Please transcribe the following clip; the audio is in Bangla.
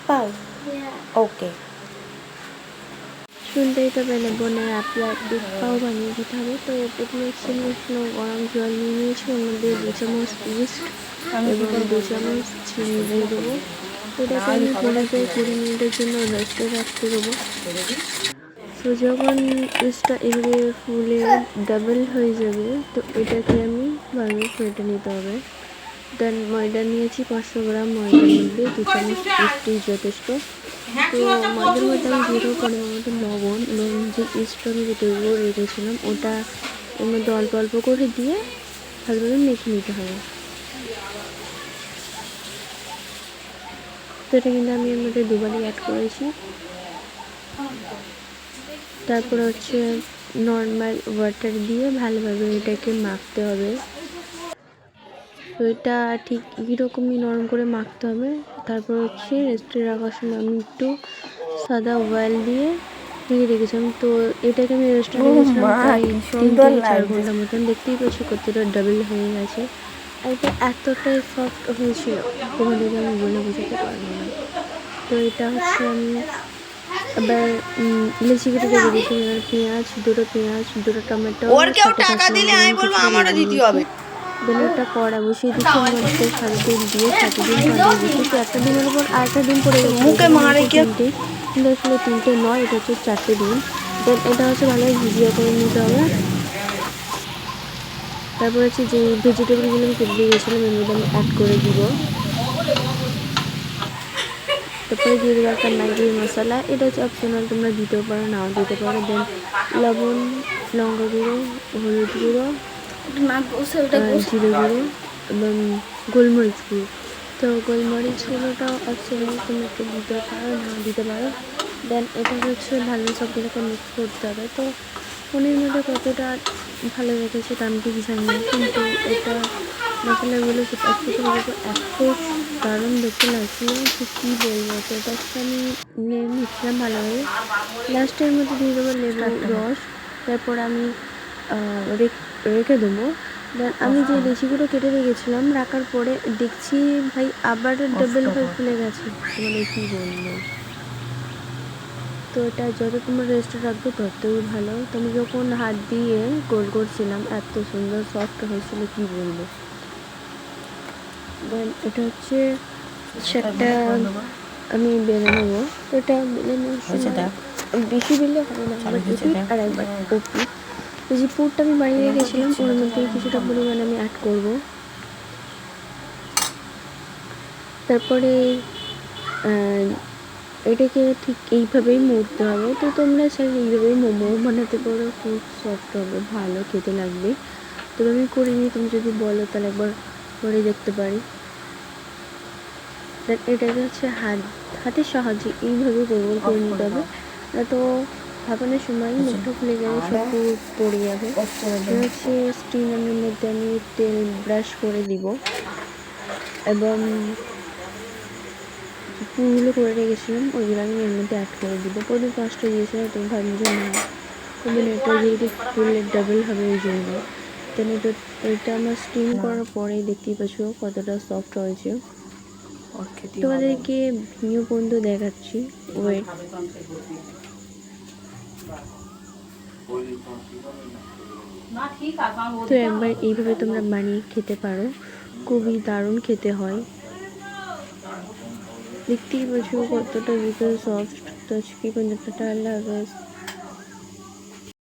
পাও? ওকে, শুনতেই তো পেলে বোনের আপনার দুধ পাও বানিয়ে দিতে হবে। তো প্রথমে একটু উষ্ণ গরম জল নিয়ে নিয়েছি, ওর মধ্যে 2 চামচ ইস্ট এবং 2 চামচ চিনি দিয়ে দেবো। এটাকে আমি 15-20 মিনিটের জন্য রেস্টে রাখতে দেবো। তো যখন ইস্টটা এভাবে ফুলে ডাবল হয়ে যাবে, তো এটাকে আমি ভালো ফেটে নিতে হবে। দেন ময়দা নিয়েছি 500 গ্রাম, ময়দার মধ্যে 2 চামচ ইস্টই যথেষ্ট। তো ময়দার মধ্যে আমি দিয়ে দেবো পরিমাণ মতো লবণ এবং যে ইস্টটা আমি তৈরি করে রেখেছিলাম ওটা এর মধ্যে অল্প অল্প করে দিয়ে ভালোভাবে মেখে নিতে হবে। তো এটা কিন্তু আমি এর মধ্যে দুবারই অ্যাড করেছি। তারপর হচ্ছে নর্মাল ওয়াটার দিয়ে ভালোভাবে এটাকে মাখতে হবে। তো এটা ঠিক এরকমই নরম করে মাখতে হবে। তারপর হচ্ছে রেস্টে রাখার সময় আমি একটু সাদা অয়েল দিয়ে মেখে রেখেছিলাম। তো এটাকে আমি রেস্টে রেখেছিলাম প্রায় 3-4 ঘন্টার মতন। দেখতেই পাচ্ছি কতটা ডাবল হয়ে গেছে। আর এটা এতটাই সফট হয়েছিল তোমাদেরকে আমি বলে বোঝাতে পারবো না। তো এটা হচ্ছে আমি এবার ইলিচি কেটে রেখে দিয়েছি। এবার পেঁয়াজ, 2টো টমেটো, ওর কেউ সাথে টাকা কাঁচা দিলে লঙ্কা আমি এবং বলবো কিছুটা আমারও লেবু দিতে নিয়েছি। হবে। দেন একটা কড়া বসিয়ে দিচ্ছি, ওর মধ্যে সাদা তেল দিয়ে 4টে ডিম ফাটিয়ে দিচ্ছি। তো একটা ডিমের উপর আরেকটা ডিম পড়ে গেছিলো, মুখে মারে কে 3টে, কিন্তু আসলে 3টে নয়, এটা হচ্ছে 4টে ডিম। দেন এটা হচ্ছে ভালোভাবে ভিজিয়ে করে নিতে হবে। তারপর হচ্ছে যে ভেজিটেবলগুলো আমি কেটে রেখেছিলাম এর মধ্যে আমি অ্যাড করে দিব। তারপরে দিয়ে দেবো একটা ম্যাগি মশলা, এটা হচ্ছে অপশনাল, তোমরা দিতেও পারো নাও দিতে পারো। দেন লবণ, লঙ্কা গুঁড়ো, হলুদ গুঁড়ো, জিরে গুঁড়ো এবং গোলমরিচ গুঁড়ো। তো গোলমরিচ গুঁড়োটাও অপশনাল, তোমরা একটু দিতেও পারো নাও দিতে পারো। দেন এটা হচ্ছে ভালো সবগুলোকে মিক্স করতে হবে। তো ফোনের মধ্যে কতটা ভালো রেখেছে তা আমি ঠিক জানি না, কিন্তু এটা মশলাগুলো এত দারুণ দেখতে লাগছিল যে কী বলবো। তো এটা হচ্ছে আমি নিয়ে নিচ্ছিলাম ভালোভাবে। লাস্টের মধ্যে দিয়ে দেবো লেবু রস। তারপর আমি রেখে দেবো। দেন আমি যে লিচিগুলো কেটে রেখেছিলাম রাখার পরে দেখছি ভাই আবার ডাবল হয়ে ফুলে গেছে। মানে কী বলবো। তো এটা যত তোমরা রেস্টে রাখবে ততই ভালো। তো আমি যখন হাত দিয়ে গোল করছিলাম এত সুন্দর সফট হয়েছিল কী বলবো। দেন এটা হচ্ছে একটা আমি বেলে নেবো। তো এটা বেলে নেওয়ার সময় বেশি বেলে হবে না, একবার এপিট আর একবার ওপিট। তো যে পুরটা আমি বানিয়ে রেখেছিলাম ওর মধ্যে কিছুটা পরিমাণ আমি অ্যাড করবো। তারপরে এটাকে ঠিক এইভাবেই মুড়তে হবে। তো তোমরা চাইলে এইভাবেই মোমো বানাতে পারো, খুব সফট হবে, ভালো খেতে লাগবে। তবে আমি করিনি, তুমি যদি বলো তাহলে একবার করে দেখতে পারি। দেন এটাকে হচ্ছে হাতের সাহায্যে এইভাবে গোল গোল করে নিতে হবে, না তো ভাপানোর সময় মুখটা খুলে গেলে সব পড়ে যাবে। হচ্ছে স্টিমের মধ্যে আমি তেল ব্রাশ করে দিব এবং পুরগুলো করে রেখেছিলাম ওইগুলো আমি এর মধ্যে অ্যাড করে দিব। প্রথমে 5টা দিয়েছিলাম, তো ভাবলাম যে না কিন্তু এটা যেহেতু ফুলের ডাবল হবে ওই জন্য। দেন এটা আমার স্টিম করার পরেই দেখতেই পাচ্ছ কতটা সফট হয়েছে। তোমাদেরকে ভিডিও পর্যন্ত দেখাচ্ছি, ওয়েট। তো একবার এইভাবে তোমরা বানিয়ে খেতে পারো, খুবই দারুণ খেতে হয়। দেখতেই পাচ্ছ কতটা ভিতরে সফট। তো আজকে পর্যন্ত টাটা, আল্লাহ হাফেজ।